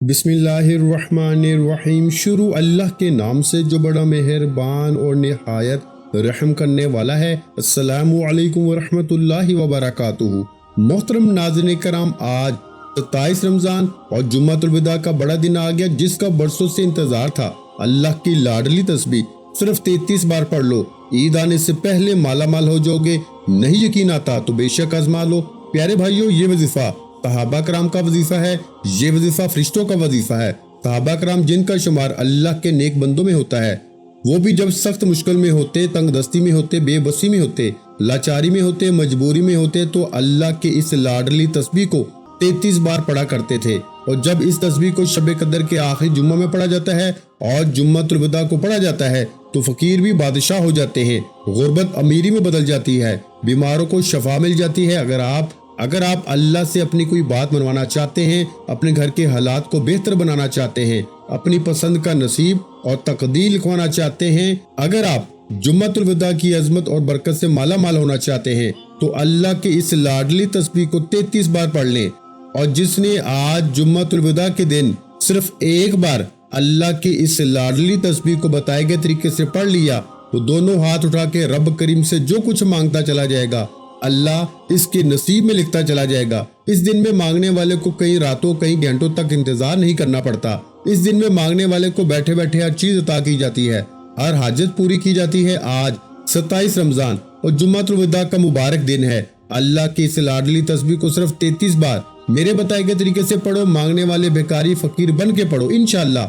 बिस्मिल्लाहिर्रहमानिर्रहीम। शुरू अल्लाह के नाम से जो बड़ा मेहरबान और निहायत रहम करने वाला है। अस्सलामु अलैकुम वरहमतुल्लाहि वबरकातुहू। मोहतरम नाज़रीन कराम, आज 27 रमज़ान और जुम्मतुल विदा का बड़ा दिन आ गया, जिसका बरसों से इंतजार था। अल्लाह की लाडली तस्बीह सिर्फ 33 बार पढ़ लो, ईद आने से पहले माला माल हो जाओगे। नहीं यकीन आता तो बेशक आजमा लो। प्यारे भाइयों, ये वजीफा सहाबा कराम का वजीफा है, ये वजीफा फरिश्तों का वजीफा है। सहाबा कराम जिनका शुमार अल्लाह के नेक बंदों में होता है, वो भी जब सख्त मुश्किल में होते, तंग दस्ती में होते, बेबसी में होते, लाचारी में होते, मजबूरी में होते, तो अल्लाह के इस लाडली तस्बीह को 33 बार पढ़ा करते थे। और जब इस तस्बीह को शब कदर के आखिरी जुम्मा में पढ़ा जाता है और जुम्मतुल विदा को पढ़ा जाता है, तो फकीर भी बादशाह हो जाते हैं, गुर्बत अमीरी में बदल जाती है, बीमारों को शफा मिल जाती है। अगर आप अल्लाह से अपनी कोई बात मनवाना चाहते हैं, अपने घर के हालात को बेहतर बनाना चाहते हैं, अपनी पसंद का नसीब और तकदीर लिखवाना चाहते हैं, अगर आप जुम्मतुल विदा की अजमत और बरकत से माला माल होना चाहते हैं, तो अल्लाह के इस लाडली तस्बीह को 33 बार पढ़ लें। और जिसने आज जुम्मतुल विदा के दिन सिर्फ एक बार अल्लाह की इस लाडली तस्बीह को बताए गए तरीके से पढ़ लिया, वो दोनों हाथ उठा के रब करीम से जो कुछ मांगता चला जाएगा, अल्लाह इसके नसीब में लिखता चला जाएगा। इस दिन में मांगने वाले को कई रातों कई घंटों तक इंतजार नहीं करना पड़ता। इस दिन में मांगने वाले को बैठे बैठे हर चीज अता की जाती है, हर हाजत पूरी की जाती है। आज 27 रमजान और जुम्मतुल विदा का मुबारक दिन है। अल्लाह की इस लाडली तस्बीह को सिर्फ 33 बार मेरे बताए गए तरीके से पढ़ो। मांगने वाले भिखारी फकीर बन के पढ़ो। इंशाअल्लाह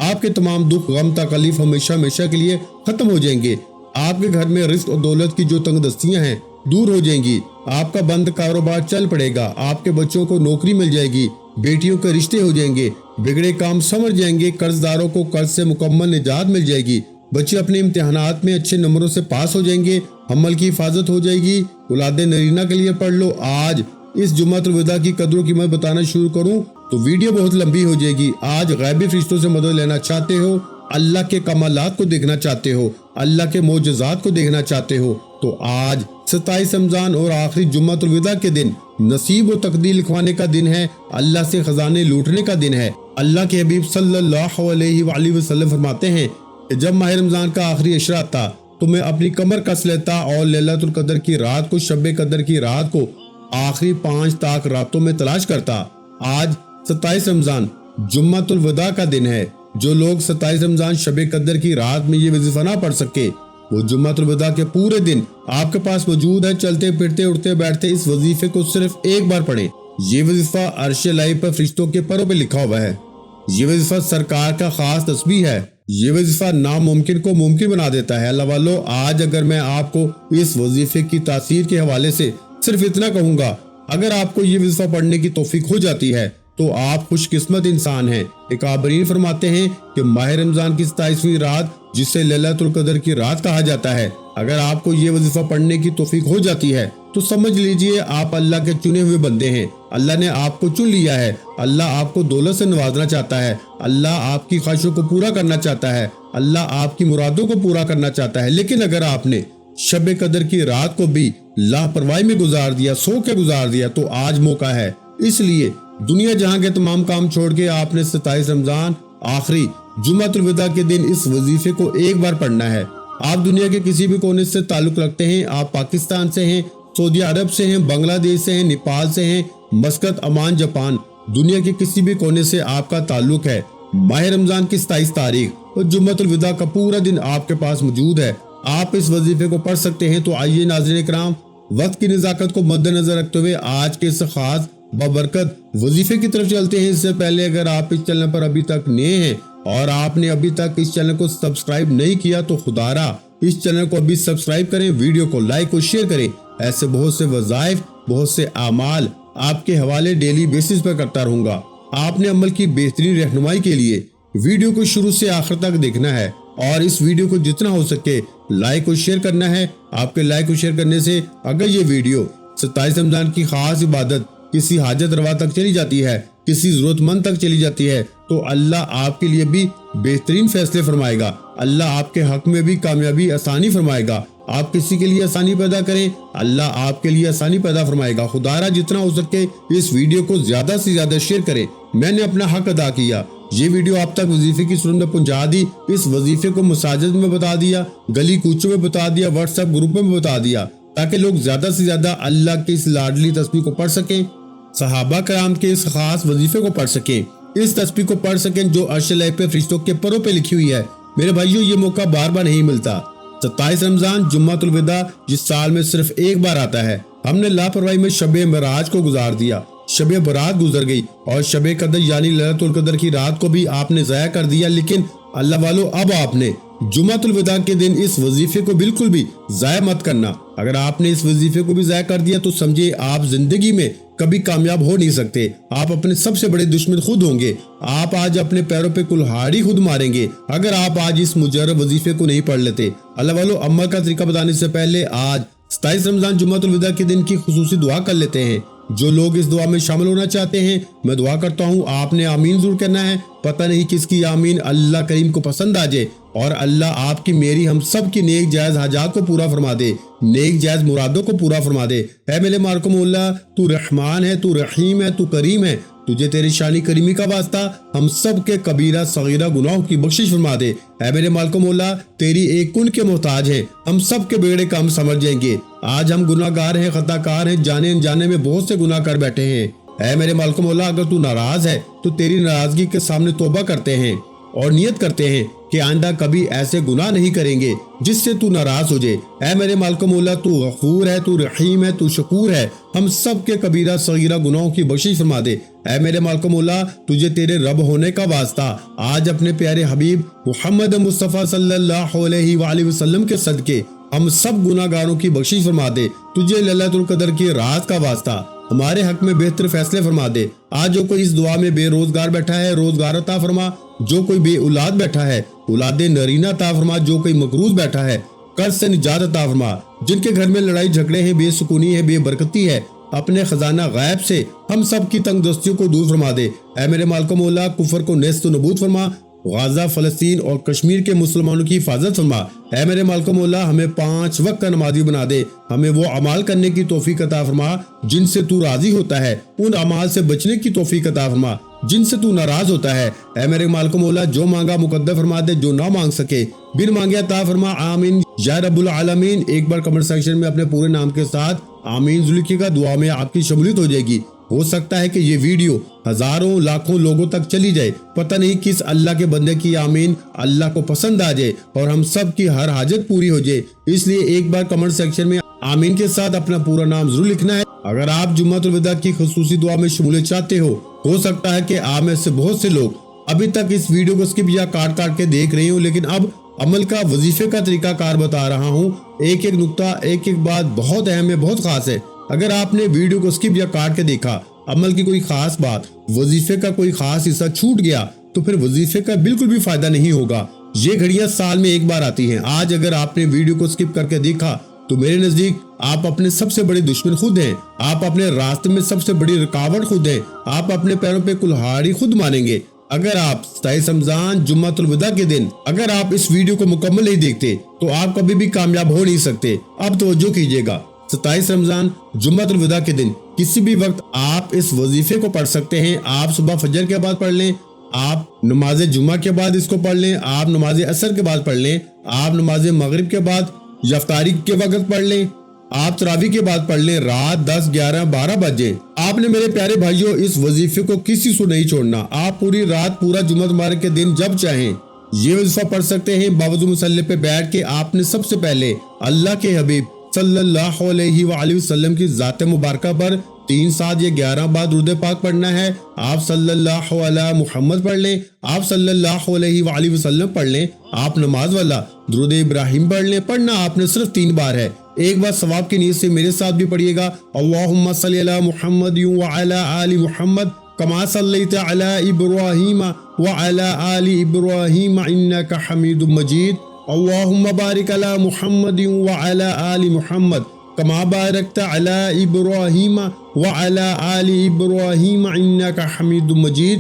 आपके तमाम दुख गम तकलीफ हमेशा हमेशा के लिए खत्म हो जाएंगे। आपके घर में रिस्क और दौलत की जो तंगदस्तियां हैं दूर हो जाएंगी। आपका बंद कारोबार चल पड़ेगा। आपके बच्चों को नौकरी मिल जाएगी, बेटियों के रिश्ते हो जाएंगे, बिगड़े काम समझ जाएंगे, कर्जदारों को कर्ज से मुकम्मल निजात मिल जाएगी, बच्चे अपने इम्तिहानात में अच्छे नंबरों से पास हो जाएंगे, हमल की हिफाजत हो जाएगी। औलाद नरीना के लिए पढ़ लो। आज इस जुम्मतुल विदा की कदरों कीमत बताना शुरू करूं तो वीडियो बहुत लंबी हो जाएगी। आज गैबी फरिश्तों से मदद लेना चाहते हो, अल्लाह के कमालात को देखना चाहते हो, अल्लाह के मोजज़ात को देखना चाहते हो, तो आज 27 रमजान और आखिरी जुम्मतुल विदा के दिन नसीब और तकदीर लिखवाने का दिन है, अल्लाह से खजाने लूटने का दिन है। अल्लाह के हबीब सल्लल्लाहु अलैहि वसल्लम फरमाते हैं कि जब माह रमजान का आखिरी अशरा आता तो मैं अपनी कमर कस लेता और लैलतुल कदर की रात को, शब कदर की रात को आखिरी 5 ताक रातों में तलाश करता। आज 27 रमजान जुम्मतुल विदा का दिन है। जो लोग 27 रमजान शब कदर की रात में ये वजीफा ना पढ़ सके, वो जुम्मतुल विदा के पूरे दिन आपके पास मौजूद है। चलते फिरते उठते बैठते इस वजीफे को सिर्फ एक बार पढ़ें। ये वजीफा अर्श लाइव पर फरिश्तों के परों पे लिखा हुआ है। ये वजीफा सरकार का खास तस्बीह है। ये वजीफा नामुमकिन को मुमकिन बना देता है। अल्लाह वालों, आज अगर मैं आपको इस वजीफे की तासीर के हवाले से सिर्फ इतना कहूंगा, अगर आपको ये वजीफा पढ़ने की तौफीक हो जाती है तो आप खुशकिस्मत इंसान हैं। एक आबरीन फरमाते हैं कि माह रमजान की 27वीं रात, जिसे लैलतुल कदर की रात कहा जाता है, अगर आपको ये वजीफा पढ़ने की तौफीक हो जाती है तो समझ लीजिए आप अल्लाह के चुने हुए बंदे हैं। अल्लाह ने आपको चुन लिया है। अल्लाह आपको दौलत से नवाजना चाहता है। अल्लाह आपकी ख्वाहिशों को पूरा करना चाहता है। अल्लाह आपकी मुरादों को पूरा करना चाहता है। लेकिन अगर आपने शब कदर की रात को भी लापरवाही में गुजार दिया, सो के गुजार दिया, तो आज मौका है। इसलिए दुनिया जहां के तमाम काम छोड़ के आपने 27 रमजान आखिरी जुम्मतुल विदा के दिन इस वजीफे को एक बार पढ़ना है। आप दुनिया के किसी भी कोने से ताल्लुक रखते हैं, आप पाकिस्तान से हैं, सऊदी अरब से हैं, बांग्लादेश से हैं, नेपाल से हैं, मस्कत, अमान, जापान, दुनिया के किसी भी कोने से आपका ताल्लुक है, माह रमजान की 27 तारीख और जुम्मतुल विदा का पूरा दिन आपके पास मौजूद है, आप इस वजीफे को पढ़ सकते हैं। तो आइए नाज़रीन इकराम, वक्त की नज़ाकत को मद्देनजर रखते हुए आज के इस खास बबरकत वजीफे की तरफ चलते हैं। इससे पहले अगर आप इस चैनल पर अभी तक नए हैं और आपने अभी तक इस चैनल को सब्सक्राइब नहीं किया, तो खुदारा इस चैनल को अभी सब्सक्राइब करें, वीडियो को लाइक और शेयर करें। ऐसे बहुत से वज़ाइफ, बहुत से आमाल आपके हवाले डेली बेसिस पर करता रहूंगा। आपने अमल की बेहतरीन रहनुमाई के लिए वीडियो को शुरू से आखिर तक देखना है और इस वीडियो को जितना हो सके लाइक और शेयर करना है। आपके लाइक और शेयर करने से अगर ये वीडियो 27 रमजान की खास इबादत किसी हाजत रवा तक चली जाती है, किसी जरूरतमंद तक चली जाती है, तो अल्लाह आपके लिए भी बेहतरीन फैसले फरमाएगा। अल्लाह आपके हक में भी कामयाबी आसानी फरमाएगा। آپ کسی کے لیے آسانی پیدا کریں، اللہ آپ کے لیے آسانی پیدا فرمائے گا۔ خدارا جتنا ہو سکے اس ویڈیو کو زیادہ سے زیادہ شیئر کریں۔ میں نے اپنا حق ادا کیا، یہ ویڈیو آپ تک وظیفے کی صورت میں پہنچا دی۔ اس وظیفے کو مساجد میں بتا دیا، گلی کوچوں میں بتا دیا، واٹس ایپ گروپوں میں بتا دیا، تاکہ لوگ زیادہ سے زیادہ اللہ کی اس لاڈلی تسبیح کو پڑھ سکیں، صحابہ کرام کے اس خاص وظیفے کو پڑھ سکیں، اس تسبیح کو پڑھ سکیں جو عرش الہی پہ فرشتوں کے پروں پہ لکھی ہوئی ہے۔ میرے بھائیوں، یہ موقع بار بار نہیں ملتا۔ 27 رمضان جمعۃ الوداع جس سال میں صرف ایک بار آتا ہے، ہم نے لاپرواہی میں شب معراج کو گزار دیا، شب برات گزر گئی، اور شب قدر یعنی لیلۃ القدر کی رات کو بھی آپ نے ضائع کر دیا۔ لیکن اللہ والو، اب آپ نے جمعۃ الوداع کے دن اس وظیفے کو بالکل بھی ضائع مت کرنا۔ اگر آپ نے اس وظیفے کو بھی ضائع کر دیا تو سمجھے آپ زندگی میں کبھی کامیاب ہو نہیں سکتے۔ آپ اپنے سب سے بڑے دشمن خود ہوں گے۔ آپ آج اپنے پیروں پہ کلہاڑی خود ماریں گے اگر آپ آج اس مجرب وظیفے کو نہیں پڑھ لیتے۔ اللہ والو، عمل کا طریقہ بتانے سے پہلے آج 27 رمضان جمعۃ الوداع کے دن کی خصوصی دعا کر لیتے ہیں۔ جو لوگ اس دعا میں شامل ہونا چاہتے ہیں، میں دعا کرتا ہوں آپ نے آمین ضرور کرنا ہے۔ پتہ نہیں کس کی آمین اللہ کریم کو پسند آ جائے، اور اللہ آپ کی، میری، ہم سب کی نیک جائز حاجات کو پورا فرما دے، نیک جائز مرادوں کو پورا فرما دے۔ اے میرے مالک مولا، تو رحمان ہے، تو رحیم ہے، تو کریم ہے، تجھے تیری شانی کریمی کا واسطہ ہم سب کے کبیرہ صغیرہ گناہوں کی بخشش فرما دے۔ اے میرے مالک مولا، تیری ایک کن کے محتاج ہیں، ہم سب کے بیڑے کام سمجھ جائیں گے۔ آج ہم گناہ گار ہیں، خطا کار ہیں، جانے انجانے میں بہت سے گناہ کر بیٹھے ہیں۔ اے میرے مالک مولا، اگر تو ناراض ہے تو تیری ناراضگی کے سامنے توبہ کرتے ہیں اور نیت کرتے ہیں کہ آئندہ کبھی ایسے گناہ نہیں کریں گے جس سے تو ناراض ہو جائے۔ اے میرے مالک مولا، تو غفور ہے، تو رحیم ہے، تو شکور ہے، ہم سب کے کبیرہ صغیرہ گناہوں کی بخشش فرما دے۔ اے میرے مالک مولا، تجھے تیرے رب ہونے کا واسطہ آج اپنے پیارے حبیب محمد مصطفیٰ صلی اللہ علیہ وآلہ وسلم کے صدقے ہم سب گناہ گاروں کی بخشش فرما دے۔ تجھے لیلۃ القدر کی رات کا واسطہ ہمارے حق میں بہتر فیصلے فرما دے۔ آج جو کوئی اس دعا میں بے روزگار بیٹھا ہے، روزگار عطا فرما۔ جو کوئی بے اولاد بیٹھا ہے، اولاد نرینہ عطا فرما۔ جو کوئی مقروض بیٹھا ہے، قرض سے نجات عطا فرما۔ جن کے گھر میں لڑائی جھگڑے ہیں، بے سکونی ہے، بے برکتی ہے، اپنے خزانہ غیب سے ہم سب کی تنگ دستیوں کو دور فرما دے۔ اے میرے مالک مولا، کفر کو نیست و نبود فرما۔ غزہ، فلسطین اور کشمیر کے مسلمانوں کی حفاظت فرما۔ اے میرے مالک مولا، ہمیں 5 وقت کا نمازی بنا دے۔ ہمیں وہ اعمال کرنے کی توفیق عطا فرما جن سے تو راضی ہوتا ہے، ان اعمال سے بچنے کی توفیق عطا فرما جن سے تو ناراض ہوتا ہے۔ اے میرے مالک مولا، جو مانگا مقدر فرما دے، جو نہ مانگ سکے بن مانگے عطا فرما۔ آمین یا رب العالمین۔ ایک بار کمنٹ سیکشن میں اپنے پورے نام کے ساتھ آمین ضرور لکھیے گا، دعا میں آپ کی شمولیت ہو جائے گی۔ ہو سکتا ہے کہ یہ ویڈیو ہزاروں لاکھوں لوگوں تک چلی جائے، پتہ نہیں کس اللہ کے بندے کی آمین اللہ کو پسند آ جائے اور ہم سب کی ہر حاجت پوری ہو جائے۔ اس لیے ایک بار کمنٹ سیکشن میں آمین کے ساتھ اپنا پورا نام ضرور لکھنا ہے۔ اگر آپ جمعۃ الوداع کی خصوصی دعا میں شمولیت چاہتے ہو سکتا ہے کہ آپ میں سے بہت سے لوگ ابھی تک اس ویڈیو کو اسکپ یا کاٹ کے دیکھ رہے ہوں، لیکن اب عمل کا وظیفے کا طریقہ کار بتا رہا ہوں۔ ایک ایک نقطہ، ایک ایک بات بہت اہم ہے، بہت خاص ہے۔ اگر آپ نے ویڈیو کو اسکپ یا کاٹ کے دیکھا، عمل کی کوئی خاص بات، وظیفے کا کوئی خاص حصہ چھوٹ گیا، تو پھر وظیفے کا بالکل بھی فائدہ نہیں ہوگا۔ یہ گھڑیاں سال میں ایک بار آتی ہیں۔ آج اگر آپ نے ویڈیو کو اسکپ کر کے دیکھا تو میرے نزدیک آپ اپنے سب سے بڑے دشمن خود ہیں۔ آپ اپنے راستے میں سب سے بڑی رکاوٹ خود ہیں۔ آپ اپنے پیروں پہ کلہاڑی خود مانیں گے۔ اگر آپ 27 رمضان جمعۃ الوداع کے دن اگر آپ اس ویڈیو کو مکمل نہیں دیکھتے تو آپ کبھی بھی کامیاب ہو نہیں سکتے۔ اب توجہ کیجیے گا، 27 رمضان جمعۃ الوداع کے دن کسی بھی وقت آپ اس وظیفے کو پڑھ سکتے ہیں۔ آپ صبح فجر کے بعد پڑھ لیں، آپ نماز جمعہ کے بعد اس کو پڑھ لیں، آپ نماز عصر کے بعد پڑھ لیں، آپ نماز مغرب کے بعد یا افطاری کے وقت پڑھ لیں، آپ تراویح کے بعد پڑھ لیں، رات 10، 11، 12 بجے۔ آپ نے میرے پیارے بھائیوں اس وظیفے کو کسی سے نہیں چھوڑنا۔ آپ پوری رات، پورا جمعہ مبارک کے دن جب چاہیں یہ وظیفہ پڑھ سکتے ہیں۔ باوضو مصلی پہ بیٹھ کے آپ نے سب سے پہلے اللہ کے حبیب صلی اللہ علیہ وآلہ وسلم کی ذات مبارکہ پر 3، 7 یا 11 بار درود پاک پڑھنا ہے۔ آپ صلی اللہ علیہ محمد پڑھ لیں، آپ صلی اللہ علیہ وآلہ وسلم پڑھ لیں، آپ نماز والا درود ابراہیم پڑھ لیں۔ پڑھنا آپ نے صرف 3 بار ہے۔ ایک بار ثواب کی نیت سے میرے ساتھ بھی پڑھیے گا، اللہم صلی علی محمد وعلی آل محمد کما صلیت علی ابراہیم وعلی آل ابراہیم انک حمید مجید، اللہم بارک علی محمد وعلی آل محمد کما بارکت علی ابراہیم وعلی آل ابراہیم انک حمید مجید۔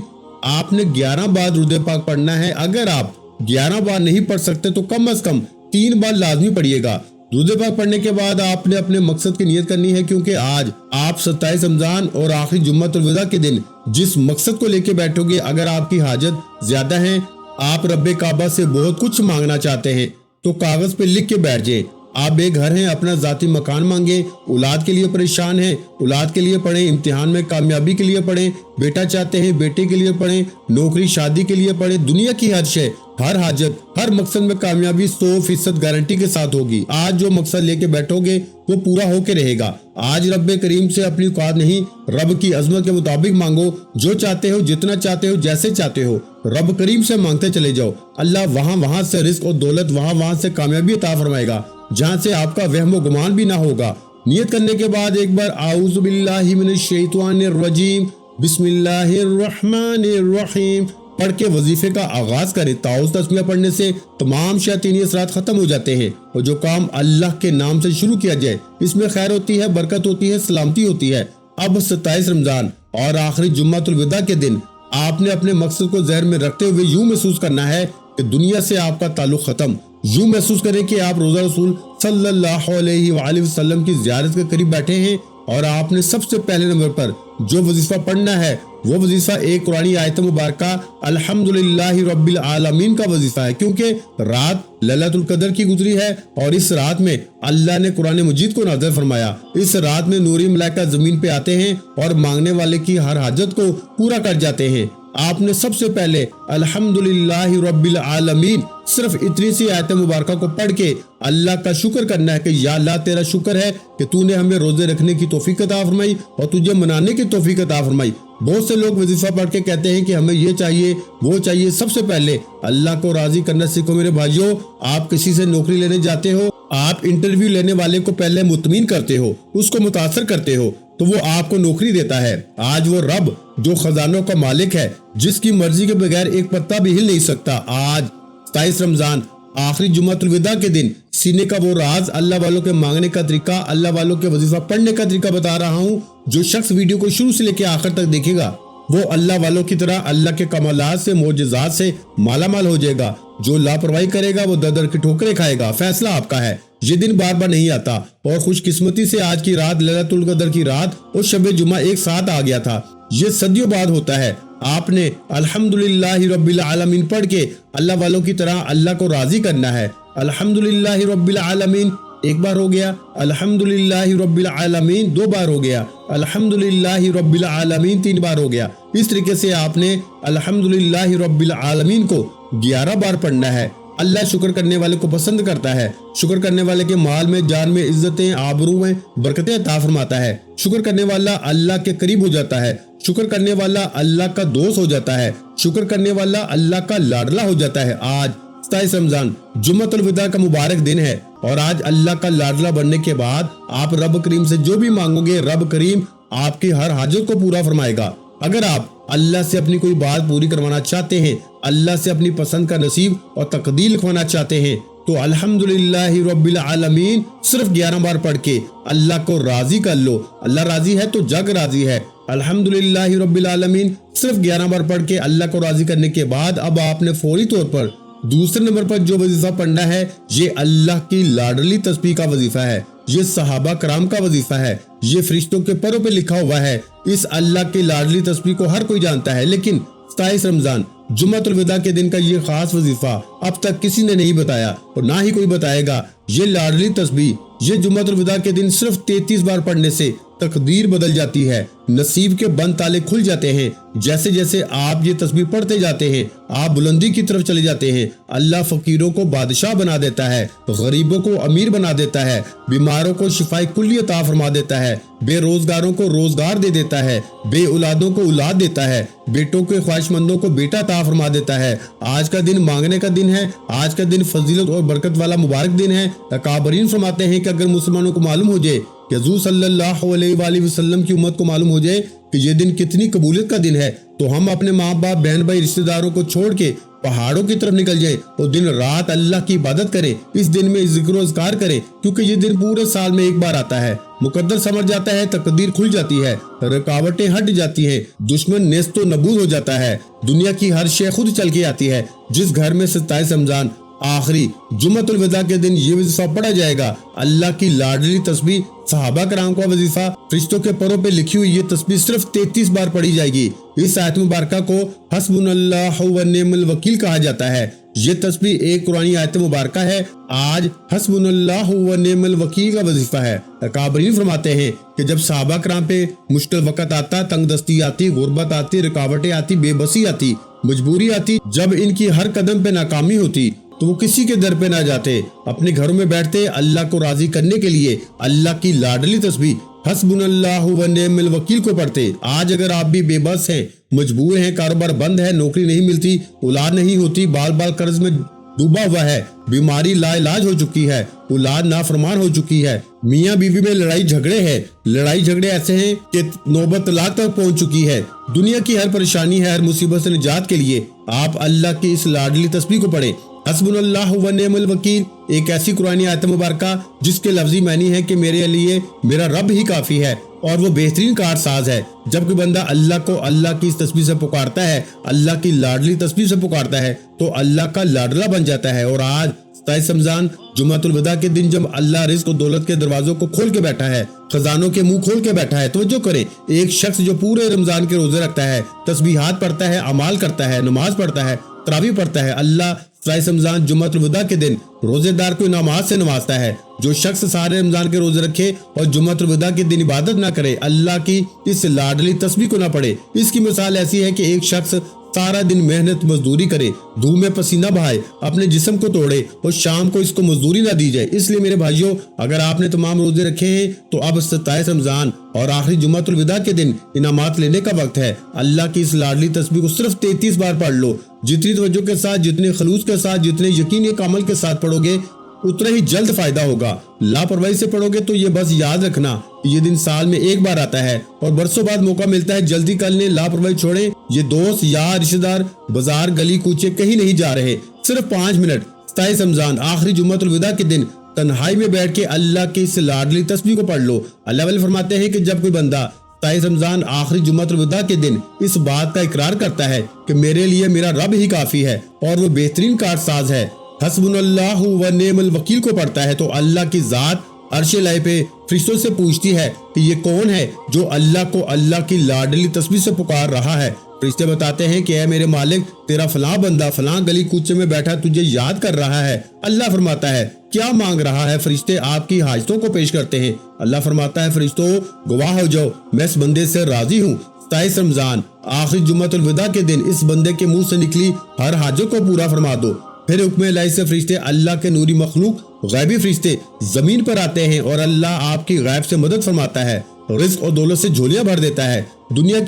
آپ نے 11 بار درود پاک پڑھنا ہے۔ اگر آپ 11 بار نہیں پڑھ سکتے تو کم از کم 3 بار لازمی پڑھیے گا۔ रोजे पाक पढ़ने के बाद आपने अपने मकसद की नियत करनी है, क्योंकि आज आप 27 रमजान और आखिरी जुम्मतुल विदा के दिन जिस मकसद को लेके बैठोगे, अगर आपकी हाजत ज्यादा है, आप रब्बे काबा से बहुत कुछ मांगना चाहते हैं, तो कागज पे लिख के बैठ जाए। आप बेघर हैं, अपना जाती मकान मांगे, औलाद के लिए परेशान हैं, औलाद के लिए पढ़ें, इम्तिहान में कामयाबी के लिए पढ़ें, बेटा चाहते हैं बेटे के लिए पढ़ें, नौकरी शादी के लिए पढ़ें। दुनिया की हर शय, हर हाजत, हर मकसद में कामयाबी 100% गारंटी के साथ होगी। आज जो मकसद लेके बैठोगे वो पूरा होके रहेगा। आज रब्बे करीम से अपनी औकात नहीं, रब की अजमत के मुताबिक मांगो। जो चाहते हो, जितना चाहते हो, जैसे चाहते हो, रब करीम से मांगते चले जाओ। अल्लाह वहाँ से रिस्क और दौलत, वहाँ से कामयाबी अता फरमाएगा, जहाँ से आपका वहम व गुमान भी ना होगा। नियत करने के बाद एक बार आऊज़ु बिल्लाहि मिनश शैतानिर रजीम बिस्मिल्लाहिर रहमानिर रहीम पढ़ के वजीफे का आगाज करें। ताऊज़ तस्मीह पढ़ने से तमाम शैतानी असरात खत्म हो जाते हैं, और जो काम अल्लाह के नाम से शुरू किया जाए इसमें खैर होती है, बरकत होती है, सलामती होती है। अब 27 रमजान और आखिरी जुम्मतुल विदा के दिन आपने अपने मकसद को ज़हन में रखते हुए यूं महसूस करना है कि दुनिया से आपका ताल्लुक खत्म। यूं महसूस करें कि आप रोजा रसूल सल्लल्लाहु अलैहि वसल्लम की ज़ियारत के करीब बैठे हैं, और आपने सबसे पहले नंबर पर जो वजीफा पढ़ना है वो वजीफा एक कुरानी आयत मुबारका अल्हम्दुलिल्लाहि रब्बिल आलमीन का वजीफा है, क्योंकि रात लैलतुल कदर की गुजरी है और इस रात में अल्लाह ने कुरान मजीद को नाज़िल फरमाया। इस रात में नूरी मलाइका जमीन पे आते हैं और मांगने वाले की हर हाजत को पूरा कर जाते हैं। आपने सबसे पहले अल्हम्दुलिल्लाहि रब्बिल आलमीन सिर्फ इतनी सी आयत मुबारका को पढ़ के अल्लाह का शुक्र करना है कि या अल्लाह तेरा शुक्र है कि तूने हमें रोजे रखने की तौफीक अता फरमाई और तुझे मनाने की तौफीक अता फरमाई। बहुत से लोग वजीफा पढ़ के कहते हैं कि हमें ये चाहिए वो चाहिए। सबसे पहले अल्लाह को राजी करना सीखो मेरे भाइयों। आप किसी से नौकरी लेने जाते हो, आप इंटरव्यू लेने वाले को पहले मुतमीन करते हो, उसको मुतासर करते हो, तो वो आपको नौकरी देता है। आज वो रब जो खजानों का मालिक है, जिसकी मर्जी के बगैर एक पत्ता भी हिल नहीं सकता, आज 27 रमजान आखिरी जुम्मतुल विदा के दिन सीने का वो राज, अल्लाह वालों के मांगने का तरीका, अल्लाह वालों के वजीफा पढ़ने का तरीका बता रहा हूँ। जो शख्स वीडियो को शुरू से लेकर आखिर तक देखेगा वो अल्लाह वालों की तरह अल्लाह के कमालात से, मोजज़ात से मालामाल हो जाएगा। जो लापरवाही करेगा वो दर दर की ठोकरें खाएगा। फैसला आपका है। ये दिन बार बार नहीं आता, और खुशकिस्मती से आज की रात लैलतुल कदर की रात और शब जुमा एक साथ आ गया था। ये सदियों बाद होता है। आपने अल्हम्दुलिल्लाहि रब्बिल आलमीन पढ़ के अल्लाह वालों की तरह अल्लाह को राजी करना है। अल्हम्दुलिल्लाहि रब्बिल आलमीन एक बार हो गया, अल्हम्दुलिल्लाहि रब्बिल आलमीन 2 बार हो गया, अल्हम्दुलिल्लाहि रब्बिल आलमीन 3 बार हो गया। इस तरीके से आपने अल्हम्दुलिल्लाहि रब्बिल आलमीन को 11 बार पढ़ना है। अल्लाह शुक्र करने वाले को पसंद करता है। शुक्र करने वाले के माल में, जान में, इज्जतें, आबरू में बरकतें अता फरमाता है। शुक्र करने वाला अल्लाह के करीब हो जाता है। शुक्र करने वाला अल्लाह का दोस्त हो जाता है। शुक्र करने वाला अल्लाह का लाडला हो जाता है। आज 27 रमजान जुम्मतुल विदा का मुबारक दिन है, और आज अल्लाह का लाडला बनने के बाद आप रब करीम से जो भी मांगोगे, रब करीम आपकी हर हाजत को पूरा फरमाएगा। अगर आप अल्लाह से अपनी कोई बात पूरी करवाना चाहते हैं, अल्लाह से अपनी पसंद का नसीब और तकदीर लिखवाना चाहते हैं, तो अल्हम्दुलिल्लाहि रब्बिल आलमीन सिर्फ 11 बार पढ़ के अल्लाह को राजी कर लो। अल्लाह राजी है तो जग राजी है। अल्हम्दुलिल्लाहि रब्बिल आलमीन सिर्फ 11 बार पढ़ के अल्लाह को राजी करने के बाद अब आपने फौरी तौर पर दूसरे नंबर पर जो वजीफा पढ़ना है, ये अल्लाह की लाडली तस्बीह का वजीफा है। ये सहाबा कराम का वजीफा है। ये फरिश्तों के परों पे लिखा हुआ है। इस अल्लाह की लाडली तस्बीह को हर कोई जानता है, लेकिन 27 रमजान जुम्मतुल विदा के दिन का ये खास वजीफा अब तक किसी ने नहीं बताया और ना ही कोई बताएगा। ये लाडली तस्बीह ये जुम्मतुल विदा के दिन सिर्फ 33 बार पढ़ने से तकदीर बदल जाती है। नसीब के बंद ताले खुल जाते हैं। जैसे जैसे आप ये तस्बीह पढ़ते जाते हैं, आप बुलंदी की तरफ चले जाते हैं। अल्लाह फकीरों को बादशाह बना देता है, गरीबों को अमीर बना देता है, बीमारों को शिफाई कुल्ली अता फरमा देता है, बेरोजगारों को रोजगार दे देता है, बे औलादों को औलाद देता है, बेटों के ख्वाहिशमंदों को बेटा अता फरमा देता है। आज का दिन मांगने का दिन है। आज का दिन फजीलत और बरकत वाला मुबारक दिन है। अकाबरीन फरमाते हैं कि अगर मुसलमानों को मालूम हो जाए कि हुज़ूर सल्लल्लाहु अलैहि वसल्लम की उम्मत को मालूम हो जाए कि ये दिन कितनी कबूलियत का दिन है, तो हम अपने माँ बाप, बहन भाई, रिश्तेदारों को छोड़ के पहाड़ों की तरफ निकल जाएं और दिन रात अल्लाह की इबादत करें। इस दिन में जिक्र और अज़कार करें, क्योंकि ये दिन पूरे साल में एक बार आता है। मुकद्दर समझ जाता है, तकदीर खुल जाती है, रुकावटें हट जाती हैं, दुश्मन नेस्तो नबूद हो जाता है, दुनिया की हर शय खुद चल के आती है। जिस घर में 27 रमजान आखिरी जुम्मत उल विदा के दिन ये वजीफा पढ़ा जाएगा। अल्लाह की लाडली तस्बीह सहाबा कराम का वजीफा, फरिश्तों के परों पे लिखी हुई ये तस्बीह सिर्फ 33 बार पढ़ी जाएगी। इस आयत मुबारका को हस्बुनल्लाहु व निअमल वकील कहा जाता है। ये तस्बीह एक कुरानी आयत मुबारका है। आज हस्बुनल्लाहु व निअमल वकील का वजीफा है। अकाबरीन फरमाते हैं कि जब सहाबा कराम पे मुश्किल वक्त आता, तंगदस्ती आती, गुर्बत आती, रुकावटें आती, बेबसी आती, मजबूरी आती, जब इनकी हर कदम पे नाकामी होती तो वो किसी के दर पे ना जाते, अपने घरों में बैठते अल्लाह को राजी करने के लिए अल्लाह की लाडली तस्बीह हस्बुनल्लाहु व निअमल वकील को पढ़ते। आज अगर आप भी बेबस हैं, मजबूर हैं, कारोबार बंद है, नौकरी नहीं मिलती, औलाद नहीं होती, बाल बाल कर्ज में डूबा हुआ है, बीमारी लाइलाज हो चुकी है, औलाद नाफरमान हो चुकी है, मियाँ बीवी में लड़ाई झगड़े हैं, लड़ाई झगड़े ऐसे हैं कि नौबत तलाक तक पहुंच चुकी है, दुनिया की हर परेशानी है, हर मुसीबत से निजात के लिए आप अल्लाह की इस लाडली तस्बीह को पढ़ें। हस्बुनल्लाहु व निअमल वकील एक ऐसी कुरानी आयत मुबारका जिसके लफ्जी मानी है कि मेरे लिए मेरा रब ही काफी है और वो बेहतरीन कारसाज है। जब कोई बंदा अल्लाह को अल्लाह की इस तस्बीह से पुकारता है, अल्लाह की लाडली तस्बीह से पुकारता है तो अल्लाह का लाडला बन जाता है। और आज 27 रमजान जुम्मतुल विदा के दिन जब अल्लाह रिज़्क और दौलत के दरवाजों को खोल के बैठा है, खजानों के मुंह खोल के बैठा है, तवज्जो करें, एक शख्स जो पूरे रमजान के रोजे रखता है, तस्बीहात पढ़ता है, अमाल करता है, नमाज पढ़ता है, तरावी पढ़ता है, अल्लाह 27 रमजान जुम्मतुल विदा के दिन रोजेदार को नमाज से नवाजता है। जो शख्स सारे रमजान के रोजे रखे और जुम्मतुल विदा के दिन इबादत ना करे, अल्लाह की इस लाडली तस्बीह को ना पढ़े, इसकी मिसाल ऐसी है कि एक शख्स सारा दिन मेहनत मजदूरी करे, धूप में पसीना बहाए, अपने जिस्म को तोड़े और शाम को इसको मजदूरी ना दी जाए। इसलिए मेरे भाइयों, अगर आपने तमाम रोजे रखे हैं तो अब 27 रमजान और आखिरी जुम्मतुल विदा के दिन इनामात लेने का वक्त है। अल्लाह की इस लाडली तस्बीह को सिर्फ 33 बार पढ़ लो। जितनी तवज्जो के साथ, जितने खलूस के साथ, जितने यकीन एक अमल के साथ पढ़ोगे उतना ही जल्द फायदा होगा। लापरवाही से पढ़ोगे तो ये बस याद रखना ये दिन साल में एक बार आता है और बरसों बाद मौका मिलता है। जल्दी कर लें, लापरवाही छोड़ें। ये दोस्त यार रिश्तेदार बाजार गली कूचे कहीं नहीं जा रहे, सिर्फ 5 मिनट 27 रमजान आखिरी जुम्मतुल विदा के दिन तन्हाई में बैठ के अल्लाह की इस लाडली तस्बीह को पढ़ लो। अल्लाह वाले फरमाते हैं कि जब कोई बंदा 27 रमजान आखिरी जुम्मतुल विदा के दिन इस बात का इकरार करता है कि मेरे लिए मेरा रब ही काफी है और वो बेहतरीन कारसाज है, हस्बुनल्लाहु व निअमल वकील को पढ़ता है, तो अल्लाह की जात अर्श लाए पे फरिश्तों से पूछती है कि ये कौन है जो अल्लाह को अल्लाह की लाडली तस्बीह से पुकार रहा है। फरिश्ते बताते हैं कि ऐ मेरे मालिक, तेरा फलां बंदा फलां गली कूचे में बैठा तुझे याद कर रहा है। अल्लाह फरमाता है क्या मांग रहा है? फरिश्ते आपकी हाजतों को पेश करते हैं। अल्लाह फरमाता है फरिश्तों गवाह हो जाओ, मैं इस बंदे से राजी हूँ। 27 रमजान आखिरी जुम्मतुल विदा के दिन इस बंदे के मुंह से निकली हर हाजत को पूरा फरमा दो। फिर हुक्म इलाही से फरिश्ते अल्लाह के नूरी मखलूक गैबी फरिश्ते जमीन पर आते हैं और अल्लाह आपकी गैब से मदद फरमाता है, रिज़्क और दौलत से झोलियां भर देता है। दुनिया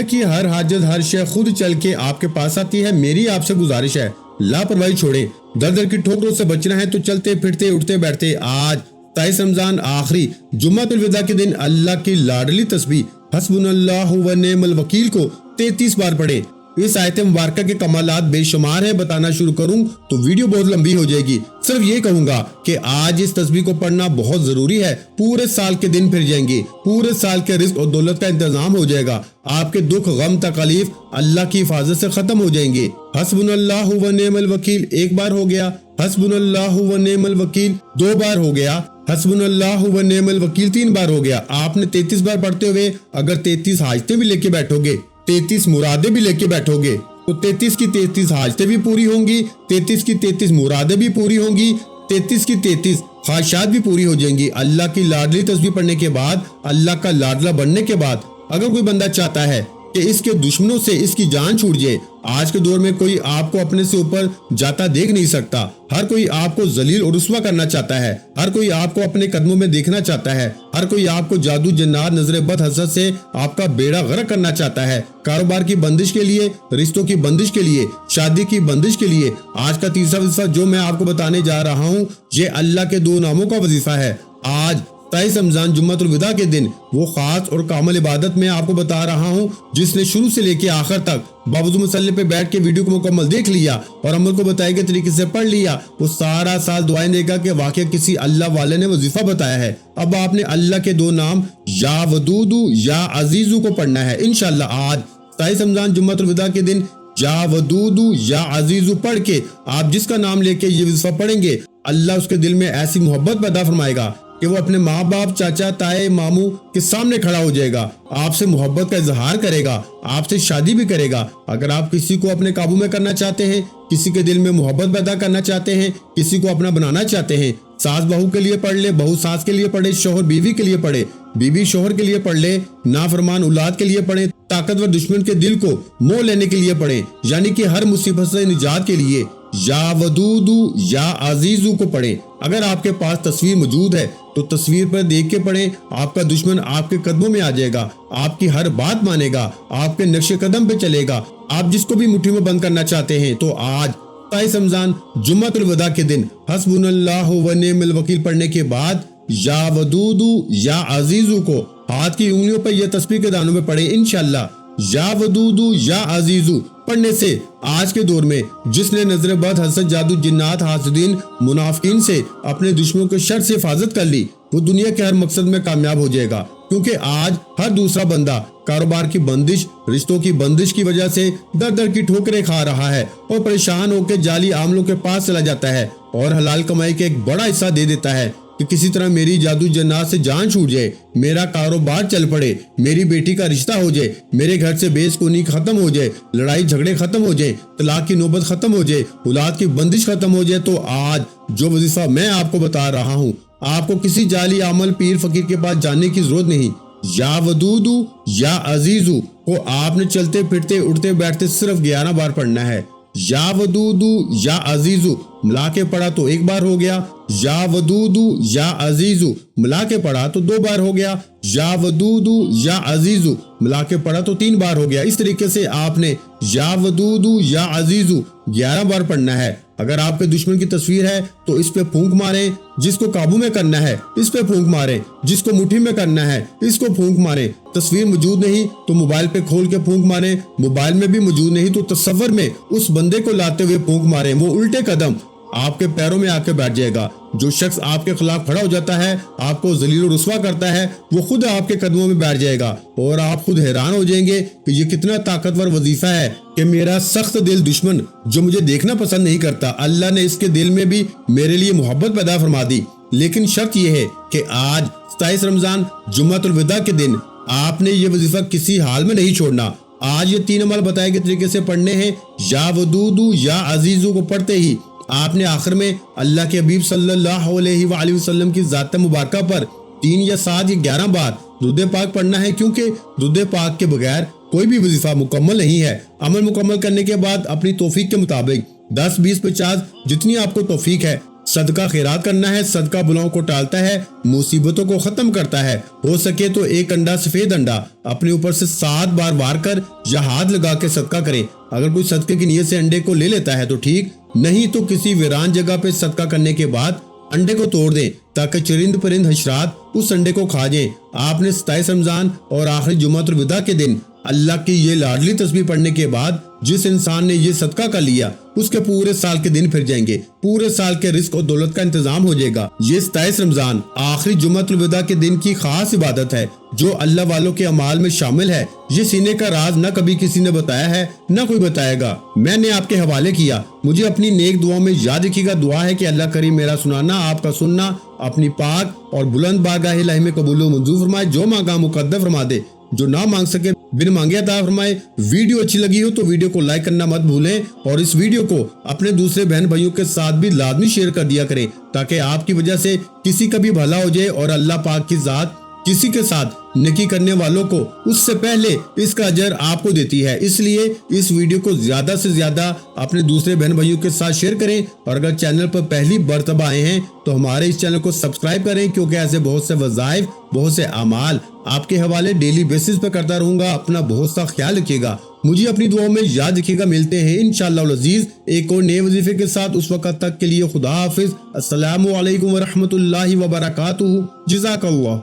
की हर हाजत हर शय खुद चल के आपके पास आती है। मेरी आपसे गुजारिश है लापरवाही छोड़े, दर दर की ठोकरों से बचना है तो चलते फिरते उठते बैठते आज 27 रमजान आखिरी जुम्मतुल विदा के दिन अल्लाह की लाडली तस्बीह हस्बुनल्लाहु व निअमल वकील को 33 बार पढ़े। इस आयत मुबारका के कमालात बेशुमार है। बताना शुरू करूं तो वीडियो बहुत लंबी हो जाएगी। सिर्फ ये कहूंगा कि आज इस तस्बीह को पढ़ना बहुत जरूरी है। पूरे साल के दिन फिर जाएंगे, पूरे साल के रिज़्क और दौलत का इंतजाम हो जाएगा, आपके दुख गम तकलीफ अल्लाह की हिफाजत से खत्म हो जाएंगे। हस्बुनल्लाहु व निअमल वकील एक बार हो गया, हस्बुनल्लाहु व निअमल वकील 2 बार हो गया, हस्बुनल्लाहु व निअमल वकील 3 बार हो गया। आपने 33 बार पढ़ते हुए अगर 33 हाजतें भी लेके बैठोगे, 33 मुरादे भी लेके बैठोगे तो 33 की 33 हाजतें भी पूरी होंगी, 33 की 33 मुरादे भी पूरी होंगी, 33 की 33 ख्वाहिशात भी पूरी हो जाएंगी। अल्लाह की लाडली तस्बीह पढ़ने के बाद, अल्लाह का लाडला बनने के बाद अगर कोई बंदा चाहता है कि इसके दुश्मनों से इसकी जान छूट जाए, आज के दौर में कोई आपको अपने से ऊपर जाता देख नहीं सकता, हर कोई आपको जलील और रुस्वा करना चाहता है, हर कोई आपको अपने कदमों में देखना चाहता है, हर कोई आपको जादू जन्नात नजर बद हसद से आपका बेड़ा गर्क करना चाहता है। कारोबार की बंदिश के लिए, रिश्तों की बंदिश के लिए, शादी की बंदिश के लिए आज का तीसरा वजीफा जो मैं आपको बताने जा रहा हूँ ये अल्लाह के 2 नामों का वजीफा है। आज 27 रमजान जुम्मतुल विदा के दिन वो खास और कामिल इबादत में आपको बता रहा हूँ जिसने शुरू से लेके आखिर तक बावजूद मसल्ले पे बैठ के वीडियो को मुकम्मल देख लिया और अमल को बताए गए तरीके से पढ़ लिया, वो सारा साल दुआएं देगा कि वाकई किसी अल्लाह वाले ने वजीफा बताया है। अब आपने अल्लाह के 2 नाम या वदूदू या अजीजू को पढ़ना है। इंशाअल्लाह आज 27 रमजान जुम्मतुल विदा के दिन یا ودودو یا عزیزو پڑھ کے آپ جس کا نام لے کے یہ وظیفہ پڑھیں گے، اللہ اس کے دل میں ایسی محبت پیدا فرمائے گا کہ وہ اپنے ماں باپ، چاچا، تائے، ماموں کے سامنے کھڑا ہو جائے گا، آپ سے محبت کا اظہار کرے گا، آپ سے شادی بھی کرے گا۔ اگر آپ کسی کو اپنے قابو میں کرنا چاہتے ہیں، کسی کے دل میں محبت پیدا کرنا چاہتے ہیں، کسی کو اپنا بنانا چاہتے ہیں، ساس بہو کے لیے پڑھ لے، بہو ساس کے لیے پڑھے، شوہر بیوی کے لیے پڑھے، بیوی شوہر کے لیے پڑھ لے، نافرمان اولاد کے لیے پڑھے، طاقتور دشمن کے دل کو موہ لینے کے لیے پڑھے، یعنی کہ ہر مصیبت سے نجات کے لیے یا ودودو یا عزیزو کو پڑھیں۔ اگر آپ کے پاس تصویر موجود ہے تو تصویر پر دیکھ کے پڑھیں، آپ کا دشمن آپ کے قدموں میں آ جائے گا، آپ کی ہر بات مانے گا، آپ کے نقش قدم پہ چلے گا۔ آپ جس کو بھی مٹھی میں بند کرنا چاہتے ہیں تو آج 27 رمضان جمعۃ الوداع کے دن حسبنا اللہ و نعم الوکیل پڑھنے کے بعد یا ودودو یا عزیزو کو ہاتھ کی انگلیوں پر یہ تسبیح کے دانوں میں پڑھیں۔ انشاءاللہ یا ودودو یا عزیزو پڑھنے سے آج کے دور میں جس نے نظر بد، حسد، جادو، جنات، حاسدین، منافقین سے اپنے دشمنوں کے شر سے حفاظت کر لی، وہ دنیا کے ہر مقصد میں کامیاب ہو جائے گا، کیونکہ آج ہر دوسرا بندہ کاروبار کی بندش، رشتوں کی بندش کی وجہ سے در در کی ٹھوکریں کھا رہا ہے اور پریشان ہو کے جعلی عاملوں کے پاس چلا جاتا ہے اور حلال کمائی کے ایک بڑا حصہ دے دیتا ہے کہ کسی طرح میری جادو جنات سے جان چھوٹ جائے، میرا کاروبار چل پڑے، میری بیٹی کا رشتہ ہو جائے، میرے گھر سے بے سکونی ختم ہو جائے، لڑائی جھگڑے ختم ہو جائے، طلاق کی نوبت ختم ہو جائے، اولاد کی بندش ختم ہو جائے۔ تو آج جو وظیفہ میں آپ کو بتا رہا ہوں، آپ کو کسی جعلی عمل پیر فقیر کے پاس جانے کی ضرورت نہیں۔ یا ودودو یا عزیزو کو آپ نے چلتے پھرتے اٹھتے بیٹھتے صرف 11 بار پڑھنا ہے۔ یا ودودو یا عزیزو ملا کے پڑھا تو 1 بار ہو گیا، یا ودودو یا عزیزو ملا کے پڑھا تو 2 بار ہو گیا، یا ودودو یا عزیزو ملا کے پڑھا تو 3 بار ہو گیا۔ اس طریقے سے آپ نے یا ودودو یا عزیزو 11 بار پڑھنا ہے۔ اگر آپ کے دشمن کی تصویر ہے تو اس پہ پھونک ماریں، جس کو قابو میں کرنا ہے اس پہ پھونک ماریں، جس کو مٹھی میں کرنا ہے اس کو پھونک ماریں۔ تصویر موجود نہیں تو موبائل پہ کھول کے پھونک ماریں، موبائل میں بھی موجود نہیں تو تصور میں اس بندے کو لاتے ہوئے پھونک ماریں، وہ الٹے قدم آپ کے پیروں میں آ کے بیٹھ جائے گا۔ جو شخص آپ کے خلاف کھڑا ہو جاتا ہے، آپ کو ذلیل و رسوا کرتا ہے، وہ خود آپ کے قدموں میں بیٹھ جائے گا اور آپ خود حیران ہو جائیں گے کہ یہ کتنا طاقتور وظیفہ ہے کہ میرا سخت دل دشمن جو مجھے دیکھنا پسند نہیں کرتا، اللہ نے اس کے دل میں بھی میرے لیے محبت پیدا فرما دی۔ لیکن شرط یہ ہے کہ آج 27 رمضان جمعۃ الوداع کے دن آپ نے یہ وظیفہ کسی حال میں نہیں چھوڑنا۔ آج یہ 3 عمل بتائے گئے طریقے سے پڑھنے ہیں۔ یا ودودو یا عزیزو کو پڑھتے ہی آپ نے آخر میں اللہ کے حبیب صلی اللہ علیہ وآلہ وسلم کی ذات مبارکہ پر 3 یا 7 یا 11 بار درود پاک پڑھنا ہے، کیونکہ درود پاک کے بغیر کوئی بھی وظیفہ مکمل نہیں ہے۔ عمل مکمل کرنے کے بعد اپنی توفیق کے مطابق 10، 20، 50 جتنی آپ کو توفیق ہے صدقہ خیرات کرنا ہے۔ صدقہ بلاؤں کو ٹالتا ہے، مصیبتوں کو ختم کرتا ہے۔ ہو سکے تو 1 انڈا، سفید انڈا اپنے اوپر سے 7 بار وار کر یا ہاتھ لگا کے صدقہ کریں۔ اگر کوئی صدقے کی نیت سے انڈے کو لے لیتا ہے تو ٹھیک، نہیں تو کسی ویران جگہ پہ صدقہ کرنے کے بعد انڈے کو توڑ دیں تاکہ چرند پرند حشرات اس انڈے کو کھا جائیں۔ آپ نے 27 رمضان اور آخری جمعۃ الوداع کے دن اللہ کی یہ لاڈلی تسبیح پڑھنے کے بعد جس انسان نے یہ صدقہ کر لیا اس کے پورے سال کے دن پھر جائیں گے، پورے سال کے رزق اور دولت کا انتظام ہو جائے گا۔ یہ 27 رمضان آخری جمعۃ الوداع کے دن کی خاص عبادت ہے جو اللہ والوں کے اعمال میں شامل ہے۔ یہ سینے کا راز نہ کبھی کسی نے بتایا ہے نہ کوئی بتائے گا، میں نے آپ کے حوالے کیا۔ مجھے اپنی نیک دعاؤں میں یاد رکھیے گا۔ دعا ہے کہ اللہ کریم میرا سنانا، آپ کا سننا اپنی پاک اور بلند بارگاہ الہی میں قبول و منظور فرمائے، جو مانگا مقدر فرما دے، جو نہ مانگ سکے بن مانگے عطا فرمائے۔ ویڈیو اچھی لگی ہو تو ویڈیو کو لائک کرنا مت بھولیں اور اس ویڈیو کو اپنے دوسرے بہن بھائیوں کے ساتھ بھی لازمی شیئر کر دیا کریں تاکہ آپ کی وجہ سے کسی کا بھی بھلا ہو جائے اور اللہ پاک کی ذات کسی کے ساتھ نیکی کرنے والوں کو اس سے پہلے اس کا اجر آپ کو دیتی ہے۔ اس لیے اس ویڈیو کو زیادہ سے زیادہ اپنے دوسرے بہن بھائیوں کے ساتھ شیئر کریں اور اگر چینل پر پہلی مرتبہ آئے ہیں تو ہمارے اس چینل کو سبسکرائب کریں، کیونکہ ایسے بہت سے وظائف، بہت سے اعمال آپ کے حوالے ڈیلی بیسس پہ کرتا رہوں گا۔ اپنا بہت سا خیال رکھیے گا، مجھے اپنی دعاؤں میں یاد رکھیے گا۔ ملتے ہیں انشاءاللہ العزیز ایک اور نئے وظیفے کے ساتھ، اس وقت تک کے لیے خدا حافظ۔ السلام علیکم ورحمۃ اللہ وبرکاتہ۔ جزاک اللہ۔